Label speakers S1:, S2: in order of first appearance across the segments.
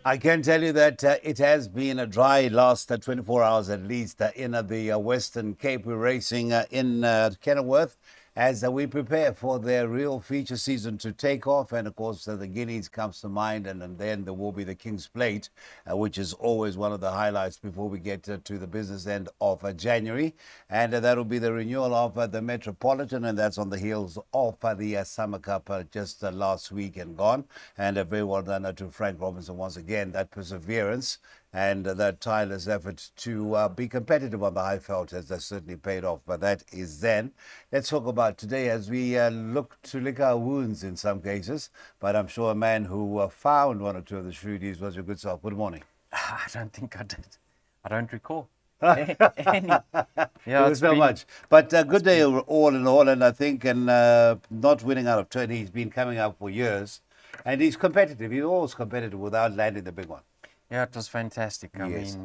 S1: I can tell you that it has been a dry last 24 hours at least in the Western Cape. We're racing in Kenilworth as we prepare for their real feature season to take off. And of course, the Guineas comes to mind, and then there will be the King's Plate, which is always one of the highlights before we get to the business end of January. And that will be the renewal of the Metropolitan, and that's on the heels of the Summer Cup just last week and gone. And very well done to Frank Robinson once again, that perseverance and that tireless effort to be competitive on the high felt has certainly paid off. But that is then. Let's talk about today as we look to lick our wounds in some cases. But I'm sure a man who found one or two of the shrewdies was your good self. Good morning.
S2: I don't think I did. I don't recall.
S1: It
S2: Yeah,
S1: was so much. But good day all in all. And I think, and not winning out of turn, he's been coming up for years. And he's competitive. He's always competitive without landing the big one.
S2: Yeah, it was fantastic.
S1: Yes.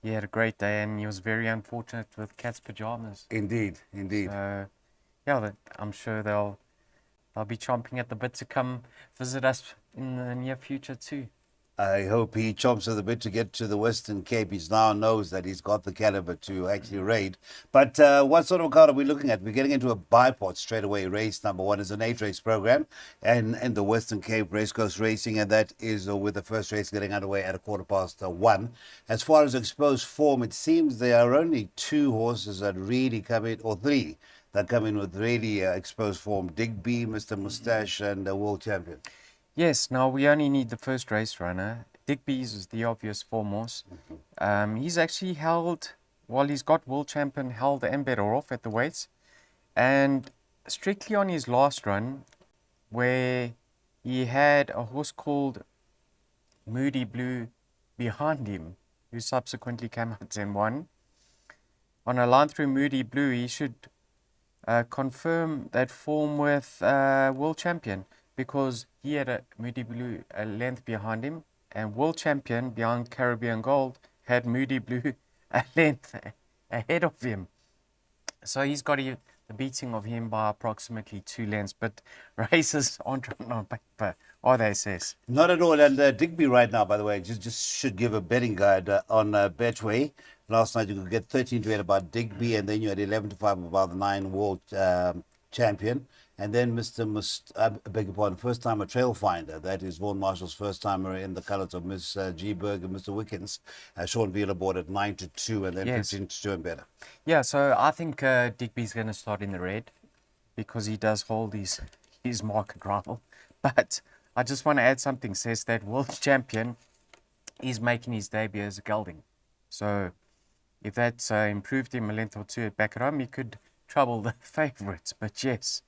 S2: He had a great day, and he was very unfortunate with cat's pajamas.
S1: Indeed, indeed.
S2: Yeah, I'm sure they'll be chomping at the bit to come visit us in the near future too.
S1: I hope he chomps at the bit to get to the Western Cape. He now knows that he's got the caliber to actually raid. But what sort of card are we looking at? We're getting into a bipod straight away. Race number 1 is an 8-race program and the Western Cape Racecourse Racing, and that is with the first race getting underway at 1:15. As far as exposed form, it seems there are only 2 horses that really come in, or 3 that come in with really exposed form. Digby, Mr. Moustache, and the World Champion.
S2: Yes, now we only need the first race runner. Digby's is the obvious foremost. He's actually held, while he's got world champion, held Ambetter off at the weights. And strictly on his last run, where he had a horse called Moody Blue behind him, who subsequently came out and won. On a line through Moody Blue, he should confirm that form with world champion, because he had a Moody Blue a length behind him, and world champion behind Caribbean Gold had Moody Blue a length ahead of him. So he's got the beating of him by approximately 2 lengths. But races aren't on paper, are they, Sis?
S1: Not at all. And Digby right now, by the way, just should give a betting guide on Betway. Last night you could get 13 to 8 about Digby, and then you had 11 to 5 about the 9 world champion. And then I beg your pardon, first timer Trail Finder. That is Vaughan Marshall's first timer in the colours of Miss G. Berg and Mr. Wickens. Sean Wheeler bought at 9 to 2 and then 15 to 2 and better.
S2: Yeah, so I think Digby's going to start in the red because he does hold his market rival. But I just want to add something, says that world champion is making his debut as a gelding. So if that's improved him a length or 2 at back at home, he could trouble the favourites. But yes,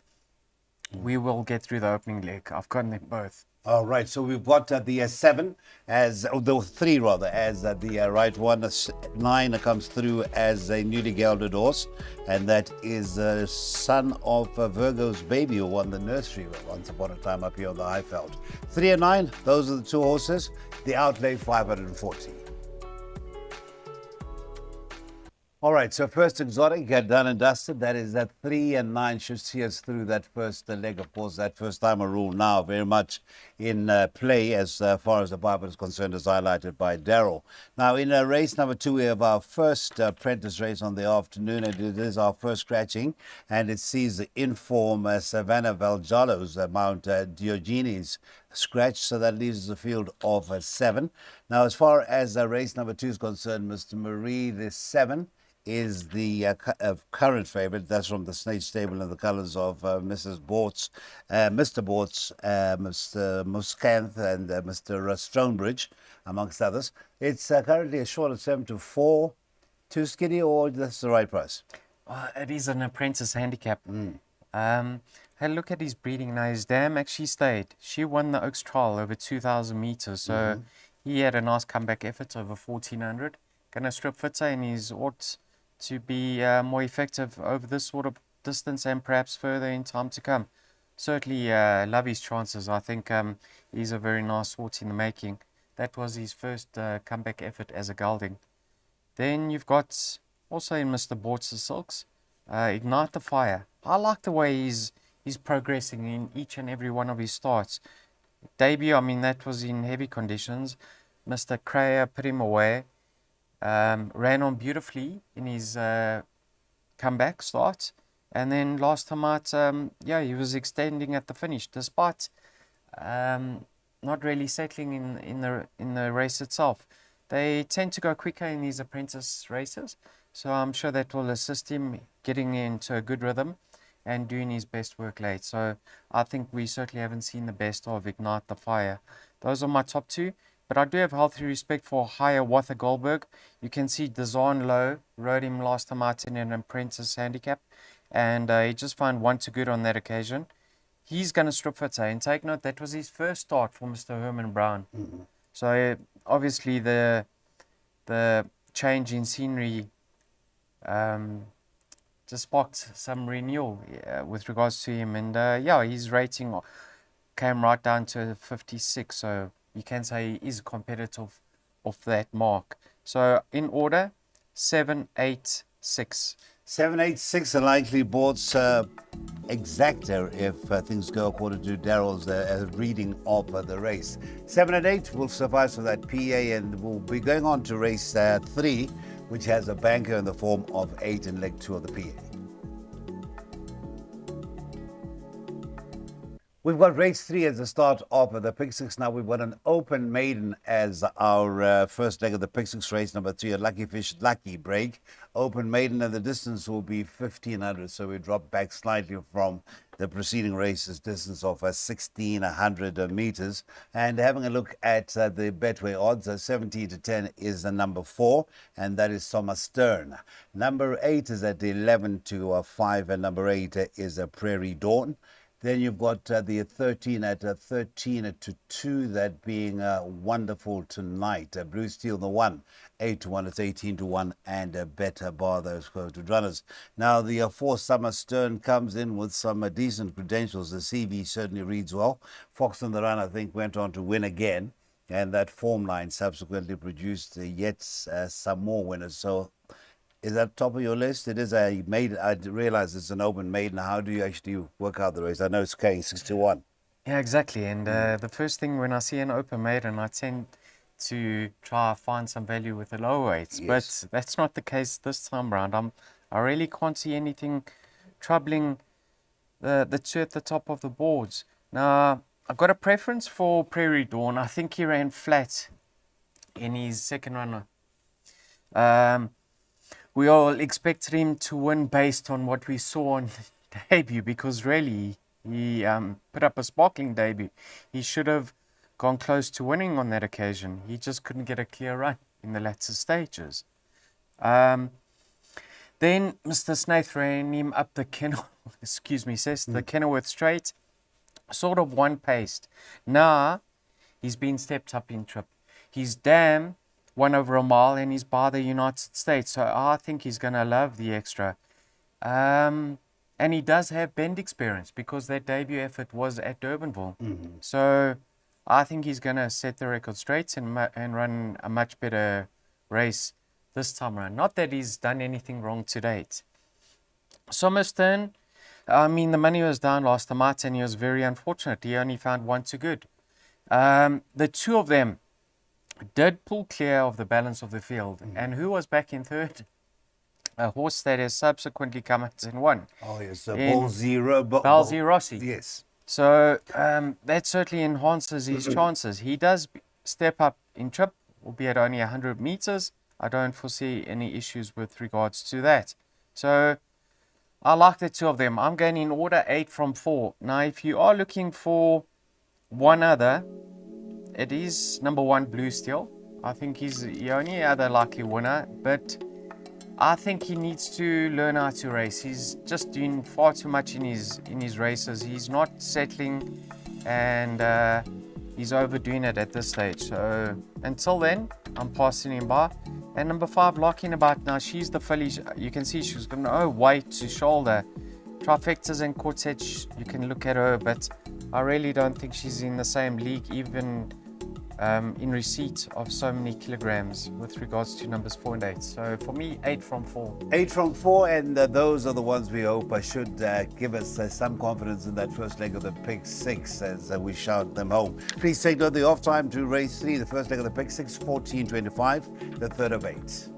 S2: we will get through the opening leg. I've gotten them both.
S1: All right, so we've got the 7 as, the 3 rather, as the right one. 9 comes through as a newly gelded horse, and that is son of Virgo's baby, who won the nursery once upon a time up here on the Highveld. 3 and 9, those are the 2 horses. The outlay 540. All right, so first exotic, get done and dusted. That is that 3 and 9 should see us through that first leg. Of course, that first timer rule now very much in play as far as the Bible is concerned, as highlighted by Daryl. Now, in race number 2, we have our first apprentice race on the afternoon, and it is our first scratching, and it sees the inform Savannah Valjallo's Mount Diogenes scratch, so that leaves us a field of 7. Now, as far as race number 2 is concerned, Mr. Marie, the 7 is the current favorite. That's from the Snake Stable in the colors of Mrs. Bortz, Mr. Bortz, Mr. Muscanth, and Mr. Stonebridge, amongst others. It's currently a short of 7 to 4. Too skinny, or that's the right price?
S2: It is an apprentice handicap. Hey, look at his breeding now. His dam actually stayed. She won the Oaks Trial over 2,000 meters, so he had a nice comeback effort over 1,400. Gonna strip fitter, and he's ought to be more effective over this sort of distance and perhaps further in time to come. Certainly love his chances. I think he's a very nice horse in the making. That was his first comeback effort as a gelding. Then you've got also in Mr. Bortz's Silks, Ignite the Fire. I like the way he's progressing in each and every one of his starts. debut, I mean, that was in heavy conditions. Mr. Krayer put him away. Ran on beautifully in his comeback start. And then last time out, he was extending at the finish, despite not really settling in the race itself. They tend to go quicker in these apprentice races, so I'm sure that will assist him getting into a good rhythm and doing his best work late. So I think we certainly haven't seen the best of Ignite the Fire. Those are my top two, but I do have healthy respect for Hiawatha Goldberg. You can see Dazan Lowe rode him last time out in an apprentice handicap, and he just found one too good on that occasion. He's going to strip fitter, and take note, that was his first start for Mr. Herman Brown. So obviously the change in scenery just sparked some renewal with regards to him, and his rating came right down to 56, so you can say he is competitive of that mark. So in order, 7, 8, 6.
S1: 786 are likely boards exacta if things go according to Daryl's reading of the race. 7 and 8 will suffice for that PA, and we'll be going on to race 3, which has a banker in the form of 8 in leg 2 of the PA. We've got race 3 as the start of the Pick 6. Now we've got an open maiden as our first leg of the Pick 6 race, number 3, a Lucky Fish Lucky Break. Open maiden, and the distance will be 1,500, so we drop back slightly from the preceding race's distance of 1,600 meters. And having a look at the Betway odds, 17 to 10 is the number 4, and that is Thomas Stern. Number 8 is at 11 to 5, and number 8 is a Prairie Dawn. Then you've got the 13 at 13 to 2, that being Wonderful Tonight. Blue Steel, the 1, 8 to 1, it's 18 to 1, and Better Bar, those quoted runners. Now, the 4 Summer Stern comes in with some decent credentials. The CV certainly reads well. Fox on the Run, I think, went on to win again, and that form line subsequently produced yet some more winners. So, is that top of your list? It is a maiden. I realize it's an open maiden. How do you actually work out the race? I know it's carrying 6 to 1.
S2: Yeah, exactly. And the first thing when I see an open maiden, I tend to try find some value with the low weights.
S1: Yes.
S2: But that's not the case this time around. I really can't see anything troubling the two at the top of the boards. Now, I've got a preference for Prairie Dawn. I think he ran flat in his second run. We all expected him to win based on what we saw on debut, because really he put up a sparkling debut. He should have gone close to winning on that occasion. He just couldn't get a clear run in the latter stages. Then Mr. Snaith ran him up the the Kenilworth Straight, sort of one-paced. Now he's been stepped up in trip. He's damn 1 over a mile, and he's by the United States, so I think he's going to love the extra. And he does have bend experience, because that debut effort was at Durbanville. So I think he's going to set the record straight and run a much better race this time around. Not that he's done anything wrong to date. Somerstone, I mean, the money was down last time out, and he was very unfortunate. He only found one too good. The two of them did pull clear of the balance of the field. And who was back in third? A horse that has subsequently come out and won.
S1: Oh, yes,
S2: Balzi Rossi.
S1: Yes.
S2: So that certainly enhances his chances. He does step up in trip, albeit only 100 meters. I don't foresee any issues with regards to that. So I like the two of them. I'm going in order 8 from 4. Now, if you are looking for one other, it is number 1, Blue Steel. I think he's the only other likely winner, but I think he needs to learn how to race. He's just doing far too much in his races. He's not settling, and he's overdoing it at this stage. So until then, I'm passing him by. And number 5, Locking About. Now, she's the filly. You can see she's got no weight to shoulder. Trifectas and quartets, you can look at her, but I really don't think she's in the same league, even in receipt of so many kilograms with regards to numbers 4 and 8. So for me, 8 from 4.
S1: 8 from 4, and those are the ones we hope should give us some confidence in that first leg of the Pick 6 as we shout them home. Please take note the off time to race 3, the first leg of the Pick 6, 14:25, the third of 8.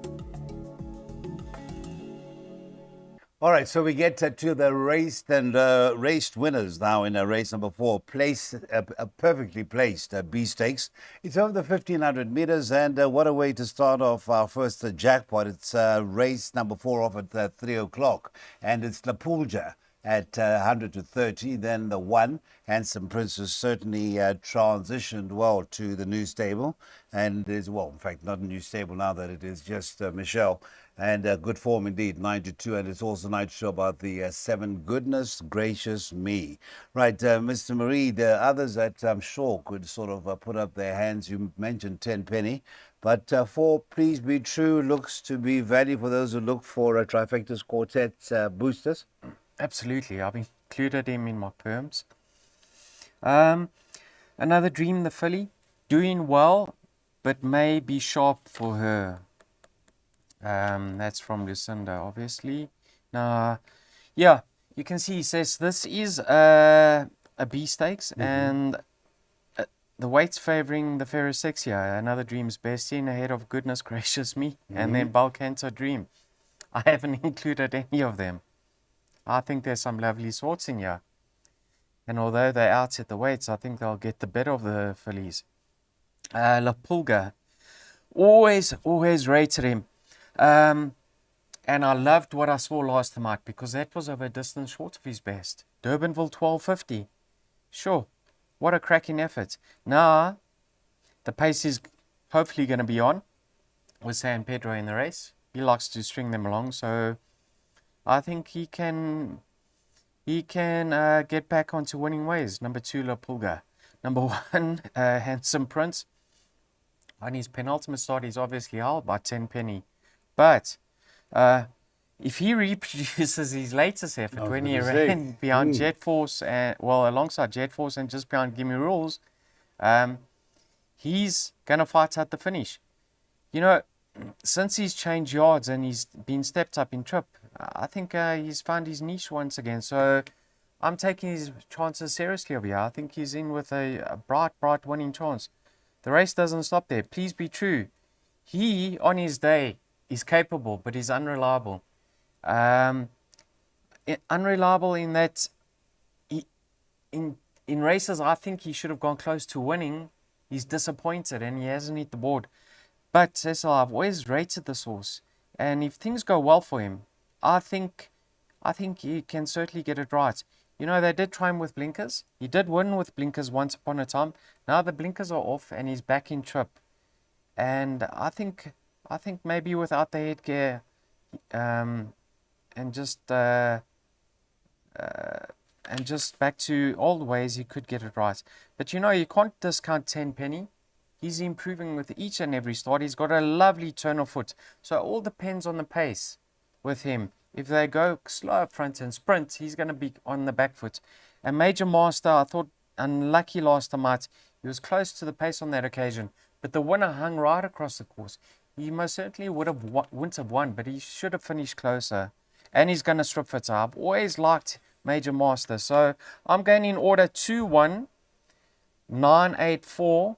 S1: All right, so we get to the raced and raced winners now in race number 4. Perfectly placed B Stakes. It's over the 1500 meters, and what a way to start off our first jackpot. It's race number 4 off at 3 o'clock, and it's La Pulja at 100 to 30. Then the 1, Handsome Prince, has certainly transitioned well to the new stable, and is, well, in fact, not a new stable now that it is just Michelle. And good form indeed, 9 to 2. And it's also nice to show about the 7, Goodness Gracious Me. Right, Mr. Marie, the others that I'm sure could sort of put up their hands. You mentioned 10 penny, but 4, Please Be True, looks to be value for those who look for a Trifecta's Quartet boosters.
S2: Absolutely, I've included him in my perms. Another Dream, the filly, doing well, but may be sharp for her. That's from Lucinda, obviously. Now, yeah, you can see he says this is a B Stakes, and the weight's favouring the Ferris Sexia. Another Dream's best in ahead of Goodness Gracious Me, and then Balcanto Dream. I haven't included any of them. I think there's some lovely sorts in here. And although they're out at the weights, I think they'll get the better of the fillies. La Pulga, always rated him. And I loved what I saw last time out, because that was over a distance short of his best. Durbanville 12:50. Sure, what a cracking effort. Now, the pace is hopefully going to be on with San Pedro in the race. He likes to string them along, so I think he can get back onto winning ways. Number 2, La Pulga. Number 1, Handsome Prince. On his penultimate start, he's obviously held by 10 penny. But if he reproduces his latest effort when he ran behind Jet Force, alongside Jet Force and just behind Gimme Rules, he's going to fight at the finish. You know, since he's changed yards and he's been stepped up in trip, I think he's found his niche once again. So I'm taking his chances seriously over here. I think he's in with a bright winning chance. The race doesn't stop there. Please Be True. He, on his day, is capable, but he's unreliable. Unreliable in that in races I think he should have gone close to winning. He's disappointed and he hasn't hit the board. But Cecil, I've always rated this horse, and if things go well for him, I think he can certainly get it right. You know, they did try him with blinkers. He did win with blinkers once upon a time. Now the blinkers are off and he's back in trip. And I think maybe without the headgear, and just back to old ways, he could get it right. But you know, you can't discount 10 penny. He's improving with each and every start. He's got a lovely turn of foot. So it all depends on the pace with him. If they go slow up front and sprint, he's going to be on the back foot. And Major Master, I thought unlucky last time out. He was close to the pace on that occasion, but the winner hung right across the course. He most certainly wouldn't have won, but he should have finished closer. And he's going to strip fit. I've always liked Major Master. So I'm going in order 2-1, 9-8-4.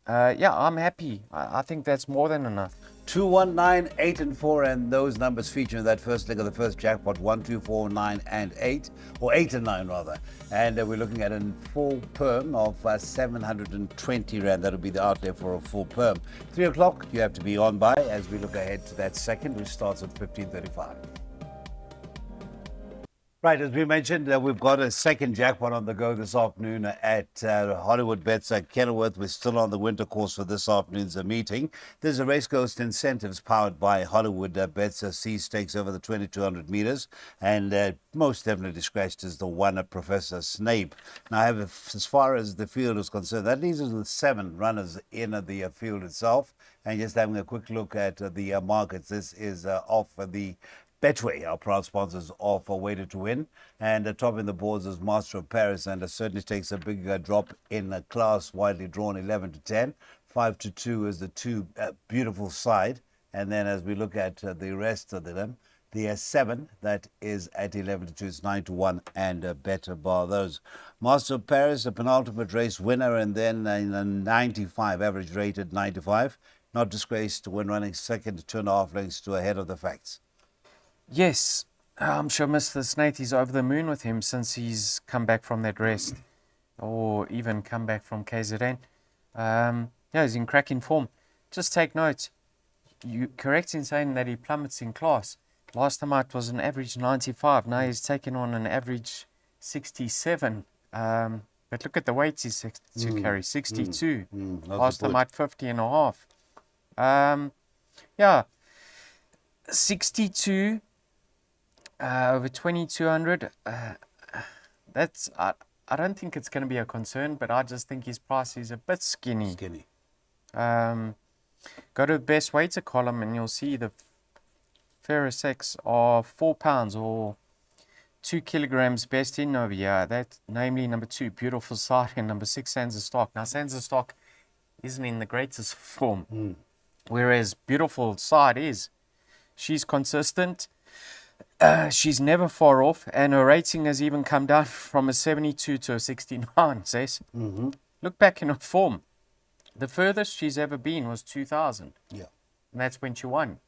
S2: Yeah, I'm happy. I think that's more than enough.
S1: 2, 1, 9, 8, and 4, and those numbers feature in that first leg of the first jackpot: 1, 2, 4, 9, and 8, or 8 and 9 rather. And we're looking at a full perm of 720 rand. That'll be the outlay for a full perm. 3 o'clock, you have to be on by as we look ahead to that second, which starts at 15:35. Right, as we mentioned, we've got a second jackpot on the go this afternoon at Hollywood Bets at Kenilworth. We're still on the winter course for this afternoon's meeting. There's a Race Ghost Incentives powered by Hollywood Bets C Stakes over the 2,200 meters. And most definitely scratched is the one at Professor Snape. Now, as far as the field is concerned, that leaves us with 7 runners in the field itself. And just having a quick look at the markets, this is off the Betway, our proud sponsors of Weighted to Win. And topping the boards is Master of Paris, and certainly takes a big drop in class, widely drawn 11 to 10. 5 to 2 is the two beautiful side. And then as we look at the rest of them, the 7, that is at 11 to 2, it's 9 to 1 and better bar those. Master of Paris, a penultimate race winner, and then in a 95, average rated 95. Not disgraced when running second, 2.5 lengths to ahead of the facts.
S2: Yes, I'm sure Mr. Snaith is over the moon with him since he's come back from that rest, or even come back from KZN. Yeah, he's in cracking form. Just take note, you correct in saying that he plummets in class. Last time out was an average 95. Now he's taken on an average 67. But look at the weights he's to carry, 62. Last time out 50 and a half. Yeah, 62 over 2200. That's I don't think it's going to be a concern, but I just think his price is a bit skinny. Go to the best weighter column and you'll see the Ferris X are 4 pounds or 2 kilograms best in over here. That namely number 2, Beautiful Side, and number 6, Sands of Stock. Now Sands of Stock isn't in the greatest form, whereas Beautiful Side is. She's consistent. She's never far off, and her rating has even come down from a 72 to a 69, says. Look back in her form. The furthest she's ever been was 2000.
S1: Yeah.
S2: And that's when she won.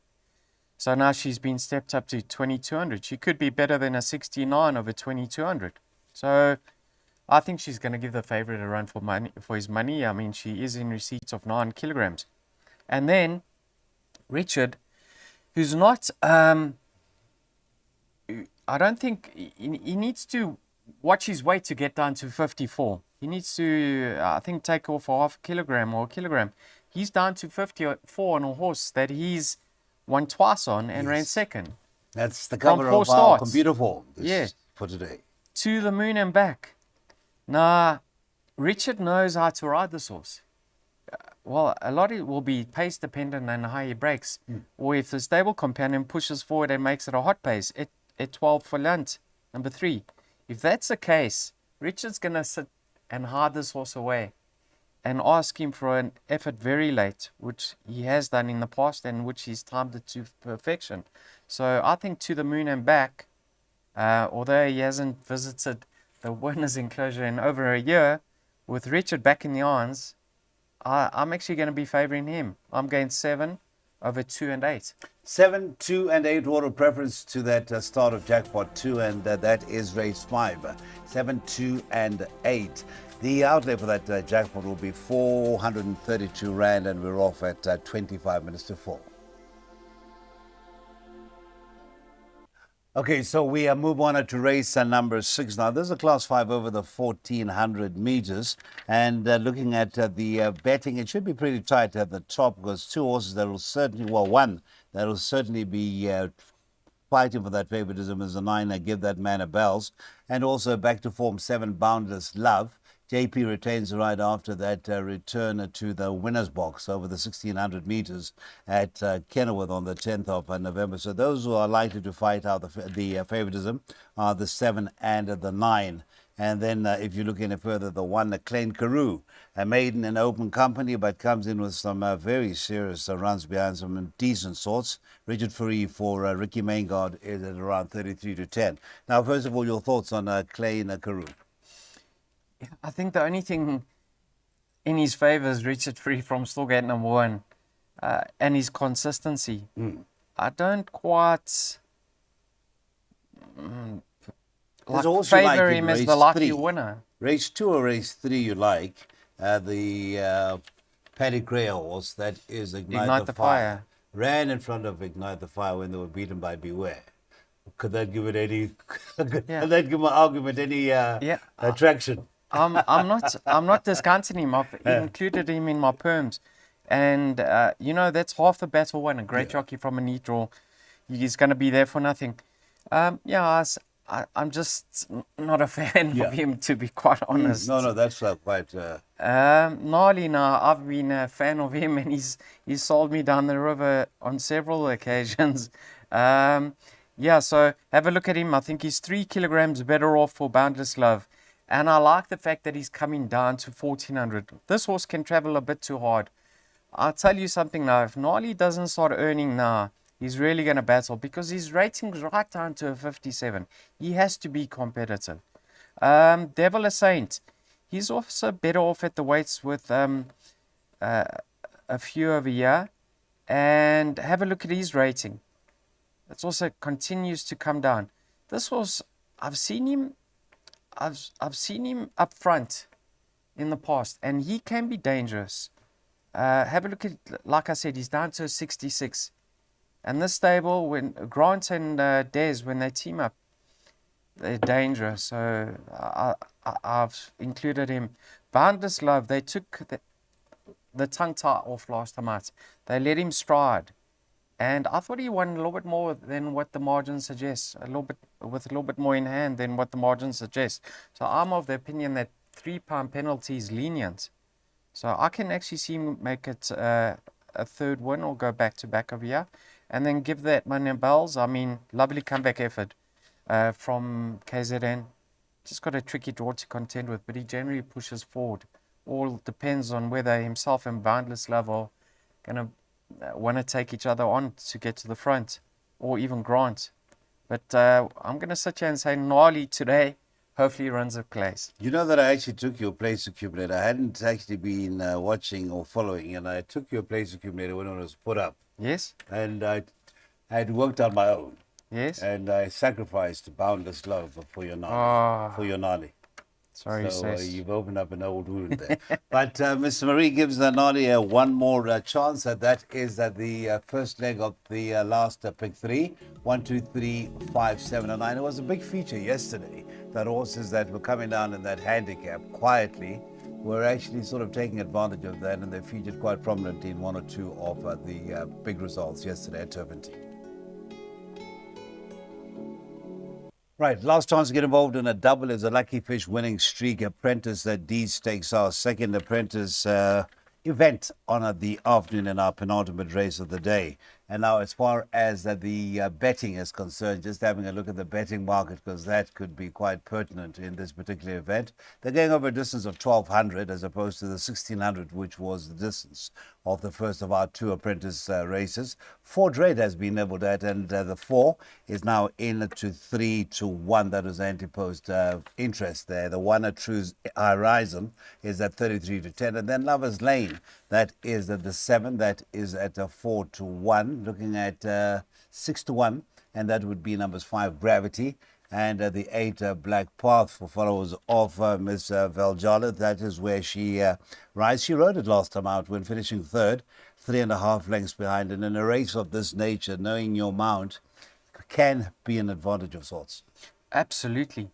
S2: So now she's been stepped up to 2200. She could be better than a 69 over 2200. So I think she's going to give the favorite a run for his money. I mean, she is in receipt of 9 kilograms. And then Richard, who's not... I don't think he needs to watch his weight to get down to 54. He needs to, I think, take off a half a kilogram or a kilogram. He's down to 54 on a horse that he's won twice on and ran second.
S1: That's the cover
S2: From
S1: of
S2: 4
S1: our
S2: starts.
S1: computer form
S2: Yeah.
S1: for today.
S2: To the moon and back. Now, Richard knows how to ride this horse. Well, a lot of it will be pace dependent and how he breaks. Or if the stable companion pushes forward and makes it a hot pace at 12 for Lunt, number 3. If that's the case, Richard's going to sit and hide this horse away and ask him for an effort very late, which he has done in the past and which he's timed it to perfection. So I think To the Moon and Back, although he hasn't visited the winner's enclosure in over a year, with Richard back in the irons, I'm actually going to be favouring him. I'm going 7 over 2 and 8.
S1: 7, 2, and 8 order preference to that start of jackpot 2, and that is race 5. 7, 2, and 8. The outlay for that jackpot will be 432 Rand, and we're off at 25 minutes to 4. Okay, so we move on to race number 6 now. There's a class 5 over the 1400 meters, and looking at the betting, it should be pretty tight at the top because 2 horses that will certainly, well, 1 that will certainly be fighting for that favoritism is the 9, Give That Man a Bells, and also back to form 7, Boundless Love. JP retains the right after that return to the winner's box over the 1600 meters at Kenilworth on the 10th of November. So those who are likely to fight out the favoritism are the 7 and the 9. And then if you look any further, the 1, Klein Karoo, a maiden in open company, but comes in with some very serious runs behind some decent sorts. Richard Fourie for Ricky Maingard is at around 33 to 10. Now, first of all, your thoughts on Klein Karoo?
S2: I think the only thing in his favour is Richard Fourie from Stallgate number 1 and his consistency. I don't quite favour him as the lucky winner.
S1: Race 2 or race 3 you like. The Paddy Gray horse, that is Ignite the Fire. Ran in front of Ignite the Fire when they were beaten by Beware. Could that give it any? Could that give my argument any attraction?
S2: I'm not discounting him. I've included him in my perms, and that's half the battle won. A great jockey from a neat draw. He's going to be there for nothing. I'm just not a fan of him, to be quite honest.
S1: No, that's quite.
S2: Gnarly now. I've been a fan of him, and he's sold me down the river on several occasions. Yeah, so have a look at him. I think he's 3 kilograms better off for Boundless Love. And I like the fact that he's coming down to 1400. This horse can travel a bit too hard. I'll tell you something now. If Gnarly doesn't start earning now, he's really going to battle because his rating's right down to a 57. He has to be competitive. Devil a Saint. He's also better off at the weights with a few over here. And have a look at his rating. It also continues to come down. This horse, I've seen him up front in the past, and he can be dangerous. Have a look at, like I said, he's down to a 66. And this stable, when Grant and Des, when they team up, they're dangerous. So I've included him. Boundless Love, they took the tongue tie off last time out. They let him stride. And I thought he won a little bit more than what the margin suggests, with a little bit more in hand than what the margin suggests. So I'm of the opinion that £3 penalty is lenient. So I can actually see him make it a third win or go back to back over here, and then give that money and bells. I mean, lovely comeback effort from KZN. Just got a tricky draw to contend with, but he generally pushes forward. All depends on whether himself and Boundless Love are going to want to take each other on to get to the front, or even Grant. But I'm going to sit here and say Gnarly today. Hopefully he runs a place.
S1: You know that I actually took your place accumulator. I hadn't actually been watching or following, and I took your place accumulator when it was put up.
S2: Yes?
S1: And I had worked on my own.
S2: Yes?
S1: And I sacrificed Boundless Love for your Nali.
S2: Oh,
S1: For your Nali.
S2: sorry,
S1: So
S2: sis.
S1: you've opened up an old wound there. But Mr. Marie gives Nali one more chance. That is at the first leg of the last pick 3. 1, 2, 3, 5, 7, and 9. It was a big feature yesterday that horses that were coming down in that handicap quietly were actually sort of taking advantage of that, and they featured quite prominently in 1 or 2 of the big results yesterday at Turpentine. Right, last chance to get involved in a double is a Lucky Fish winning streak. Apprentice that D Stakes, our second apprentice event on the afternoon in our penultimate race of the day. And now, as far as the betting is concerned, just having a look at the betting market, because that could be quite pertinent in this particular event. They're going over a distance of 1,200 as opposed to the 1,600, which was the distance of the first of our 2 apprentice races. Ford Red has been leveled at, and the 4 is now in to 3 to 1. That was anti-post interest there. The 1 at True's Horizon is at 33 to 10, and then Lover's Lane, that is at the 7, that is at a 4 to 1. Looking at 6 to 1, and that would be numbers 5 Gravity, and the 8 Black Path for followers of Miss Valjala. That is where she rides. She rode it last time out when finishing third, 3.5 lengths behind. And in a race of this nature, knowing your mount can be an advantage of sorts.
S2: Absolutely.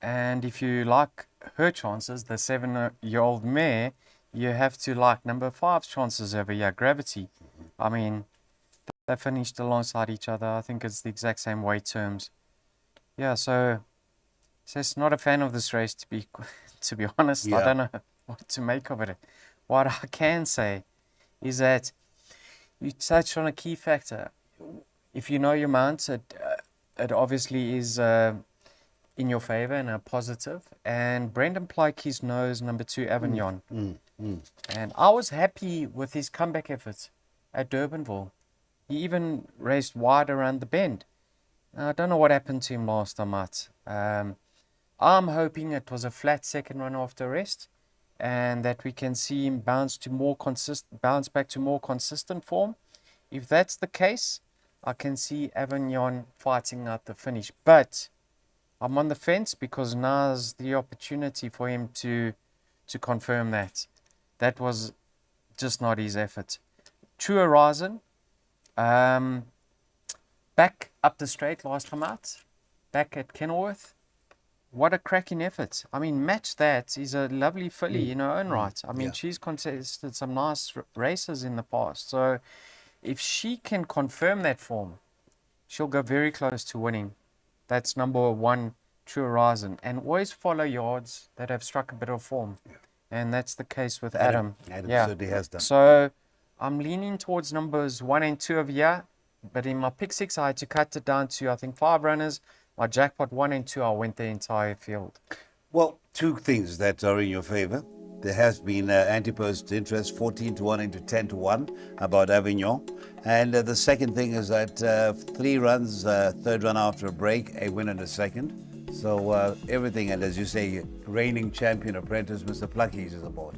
S2: And if you like her chances, the 7-year-old mare, you have to like number 5's chances over here, Gravity. I mean, they finished alongside each other. I think it's the exact same weight terms. Yeah, so it's not a fan of this race, to be honest.
S1: Yeah.
S2: I don't know what to make of it. What I can say is that you touched on a key factor. If you know your mount, it obviously is in your favor and a positive. And Brendan Plyke's knows number 2 Avignon. And I was happy with his comeback efforts at Durbanville. He even raced wide around the bend. I don't know what happened to him last time out. I'm hoping it was a flat second run after rest, and that we can see him bounce back to more consistent form. If that's the case, I can see Avignon fighting out the finish. But I'm on the fence because now's the opportunity for him to confirm that. That was just not his effort. True Horizon. Back up the straight last time out, back at Kenilworth. What a cracking effort. I mean, match that. He's a lovely filly in her own right. I mean, she's contested some nice races in the past. So if she can confirm that form, she'll go very close to winning. That's number 1, True Horizon. And always follow yards that have struck a bit of form. And that's the case with Adam.
S1: Adam certainly has done.
S2: So I'm leaning towards numbers 1 and 2 over here. But in my pick six, I had to cut it down to, I think, 5 runners. My jackpot 1 and 2, I went the entire field.
S1: Well, two things that are in your favor. There has been anti-post interest 14 to 1 into 10 to 1 about Avignon. And the second thing is that 3 runs, third run after a break, a win and a second. So everything, and as you say, reigning champion apprentice, Mr. Pluckies is aboard.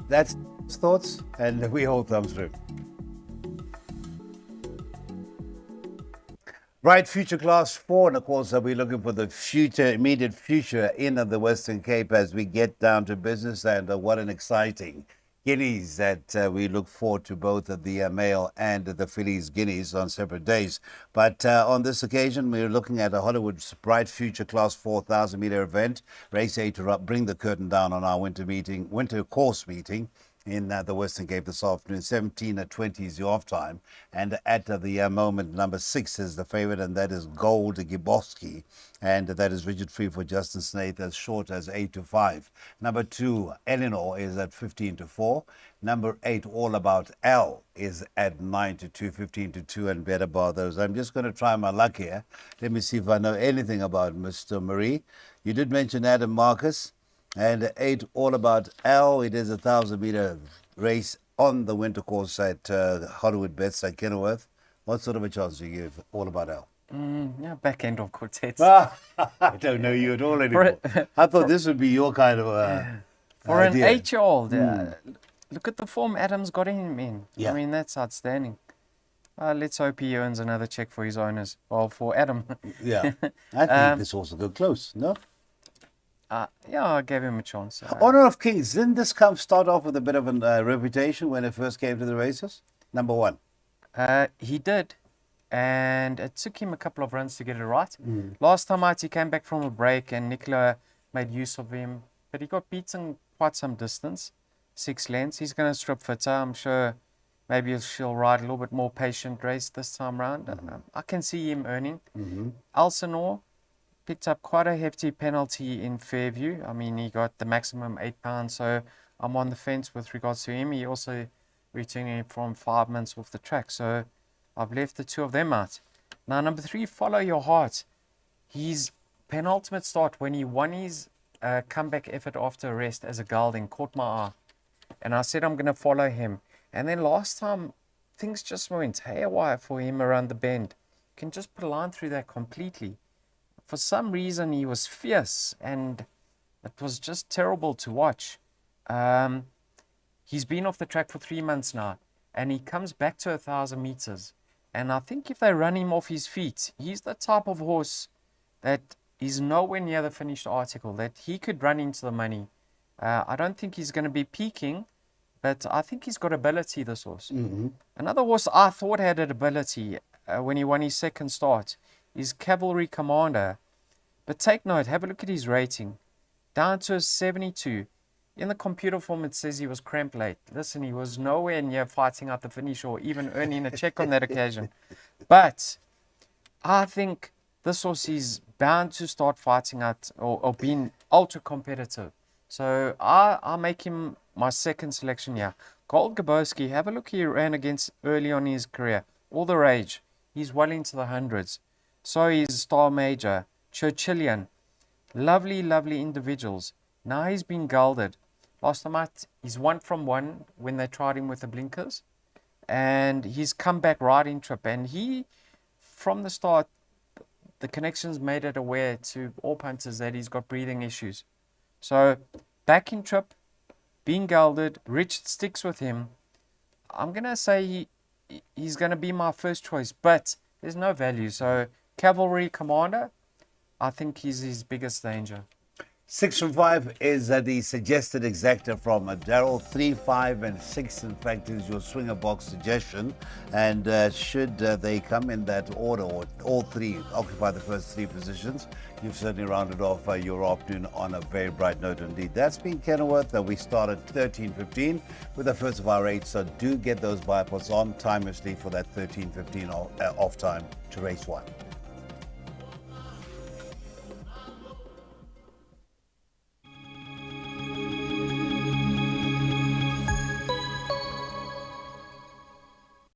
S1: That's thoughts, and we all come through. Right, Future Class 4, and of course, we're looking for the future, immediate future in the Western Cape as we get down to business, and what an exciting guineas that we look forward to, both the male and the fillies guineas on separate days. But on this occasion, we're looking at a Hollywood's Bright Future Class 4,000 meter event, race A to bring the curtain down on our winter course meeting in the Western Cape this afternoon. 17 at 20 is the off time, and at the moment number 6 is the favorite, and that is Gold Giboski, and that is rigid free for Justin Snaith, as short as 8 to 5. Number 2 Eleanor is at 15 to 4. Number 8 All About L is at 9 to 2, 15 to 2, and better about those. I'm just going to try my luck here. Let me see if I know anything about Mr. Marie. You did mention Adam Marcus. And 8 All About L, it is a 1,000 meter race on the winter course at Hollywood Bets at Kenilworth. What sort of a chance do you give All About L?
S2: Yeah, back end of quartets.
S1: I don't know you at all anymore. I thought this would be your kind of
S2: For
S1: idea.
S2: an 8-year-old, look at the form Adam's got him in.
S1: Yeah.
S2: I mean, that's outstanding. Let's hope he earns another check for his owners. Well, for Adam.
S1: Yeah, I think this also go close, no?
S2: Yeah, I gave him a chance.
S1: Honor of Kings, didn't this start off with a bit of a reputation when it first came to the races? Number 1.
S2: He did, and it took him a couple of runs to get it right. Last time out, he came back from a break, and Nicola made use of him, but he got beaten quite some distance, 6 lengths. He's going to strip fitter. I'm sure maybe she'll ride a little bit more patient race this time round. I can see him earning. Elsinore picked up quite a hefty penalty in Fairview. I mean, he got the maximum £8, so I'm on the fence with regards to him. He also returning from 5 months off the track, so I've left the 2 of them out. Now, number 3, Follow Your Heart. His penultimate start, when he won his comeback effort after a rest as a gelding, caught my eye, and I said I'm going to follow him. And then last time, things just went haywire for him around the bend. You can just put a line through that completely. For some reason, he was fierce, and it was just terrible to watch. He's been off the track for 3 months now, and he comes back to 1,000 meters. And I think if they run him off his feet, he's the type of horse that is nowhere near the finished article, that he could run into the money. I don't think he's going to be peaking, but I think he's got ability, this horse. Another horse I thought had an ability when he won his second start is Cavalry Commander. But take note, have a look at his rating. Down to a 72. In the computer form, it says he was cramped late. Listen, he was nowhere near fighting out the finish or even earning a check on that occasion. But I think this horse is bound to start fighting out or being ultra competitive. So I make him my second selection here. Gold Giboski, have a look he ran against early on in his career. All the rage. He's well into the hundreds. So he's Star Major, Churchillian. Lovely, lovely individuals. Now he's been gelded. Last time out, he's 1 from 1 when they tried him with the blinkers. And he's come back right in trip. And he, from the start, the connections made it aware to all punters that he's got breathing issues. So, back in trip, being gelded, Richard sticks with him. I'm going to say he's going to be my first choice, but there's no value. So, Cavalry Commander, I think he's his biggest danger.
S1: 6 from 5 is the suggested exacta from Daryl. 3, 5, and 6, in fact, is your swinger box suggestion. And should they come in that order, or all 3 occupy the first 3 positions, you've certainly rounded off your afternoon on a very bright note indeed. That's been Kenilworth. We started 13:15 with the first of our 8, so do get those buy pots on timelessly for that 13:15 off time to race 1.